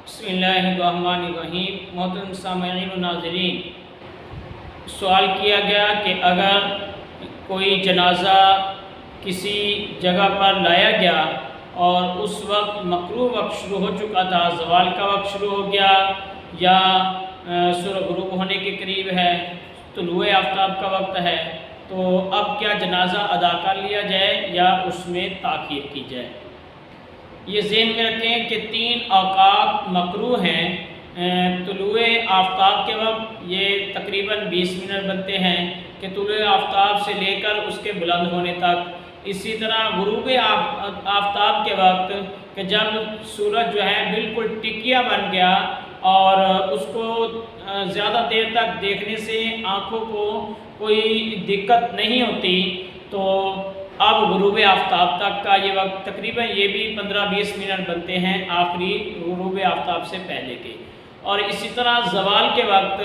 بسم اللہ الرحمن الرحیم۔ محترم سامعین و ناظرین، سوال کیا گیا کہ اگر کوئی جنازہ کسی جگہ پر لایا گیا اور اس وقت مکروہ وقت شروع ہو چکا تھا، زوال کا وقت شروع ہو گیا یا سورج غروب ہونے کے قریب ہے، طلوع آفتاب کا وقت ہے، تو اب کیا جنازہ ادا کر لیا جائے یا اس میں تاخیر کی جائے؟ یہ ذہن میں رکھیں کہ 3 اوقات مکروہ ہیں۔ طلوع آفتاب کے وقت یہ تقریباً 20 منٹ بنتے ہیں کہ طلوع آفتاب سے لے کر اس کے بلند ہونے تک۔ اسی طرح غروب آفتاب کے وقت کہ جب سورج جو ہے بالکل ٹکیا بن گیا اور اس کو زیادہ دیر تک دیکھنے سے آنکھوں کو کوئی دقت نہیں ہوتی، تو اب غروب آفتاب تک کا یہ وقت تقریباً یہ بھی 15-20 منٹ بنتے ہیں آخری غروب آفتاب سے پہلے کے۔ اور اسی طرح زوال کے وقت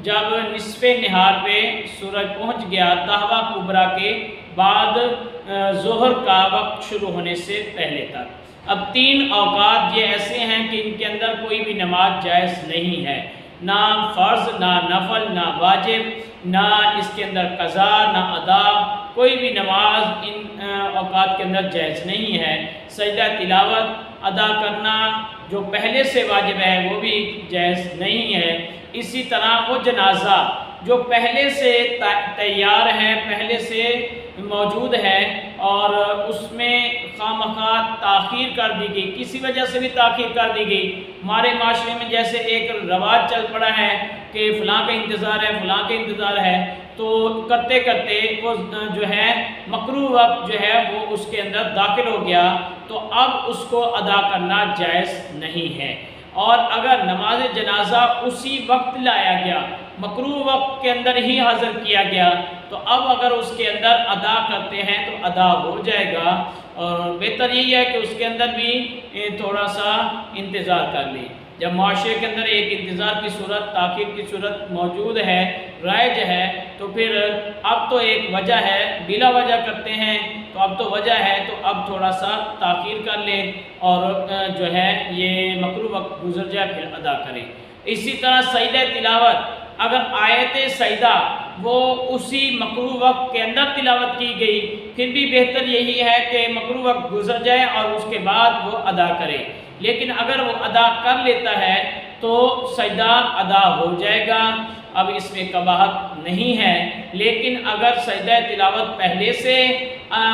جب نصف نہار پہ سورج پہنچ گیا 10واں کبریٰ کے بعد ظہر کا وقت شروع ہونے سے پہلے تک۔ اب 3 اوقات یہ ایسے ہیں کہ ان کے اندر کوئی بھی نماز جائز نہیں ہے، نہ فرض، نہ نفل، نہ واجب، نہ اس کے اندر قضا، نہ ادا، کوئی بھی نماز ان اوقات کے اندر جائز نہیں ہے۔ سجدہ تلاوت ادا کرنا جو پہلے سے واجب ہے وہ بھی جائز نہیں ہے۔ اسی طرح وہ جنازہ جو پہلے سے تیار ہے، پہلے سے موجود ہے اور اس میں خواہ تاخیر کر دی گئی، کسی وجہ سے بھی تاخیر کر دی گئی، ہمارے معاشرے میں جیسے ایک رواج چل پڑا ہے کہ فلاں کا انتظار ہے، فلاں کا انتظار ہے، تو کرتے کرتے وہ جو ہے مکروہ وقت جو ہے وہ اس کے اندر داخل ہو گیا، تو اب اس کو ادا کرنا جائز نہیں ہے۔ اور اگر نماز جنازہ اسی وقت لایا گیا، مکروہ وقت کے اندر ہی حاضر کیا گیا، تو اب اگر اس کے اندر ادا کرتے ہیں تو ادا ہو جائے گا، اور بہتر یہی ہے کہ اس کے اندر بھی تھوڑا سا انتظار کر لیں۔ جب معاشرے کے اندر ایک انتظار کی صورت، تاخیر کی صورت موجود ہے، رائج ہے، تو پھر اب تو ایک وجہ ہے، بلا وجہ کرتے ہیں تو اب تو وجہ ہے، تو اب تھوڑا سا تاخیر کر لیں اور جو ہے یہ مکروہ وقت گزر جائے پھر ادا کریں۔ اسی طرح سجدہ تلاوت، اگر آیت سجدہ وہ اسی مکروہ وقت کے اندر تلاوت کی گئی، پھر بھی بہتر یہی ہے کہ مکروہ وقت گزر جائے اور اس کے بعد وہ ادا کرے، لیکن اگر وہ ادا کر لیتا ہے تو سجدہ ادا ہو جائے گا، اب اس میں قباحت نہیں ہے۔ لیکن اگر سجدہ تلاوت پہلے سے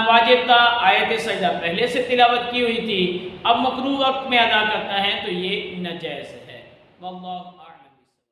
واجب تھا، آیت سجدہ پہلے سے تلاوت کی ہوئی تھی، اب مکروہ وقت میں ادا کرتا ہے تو یہ ناجائز ہے۔ واللہ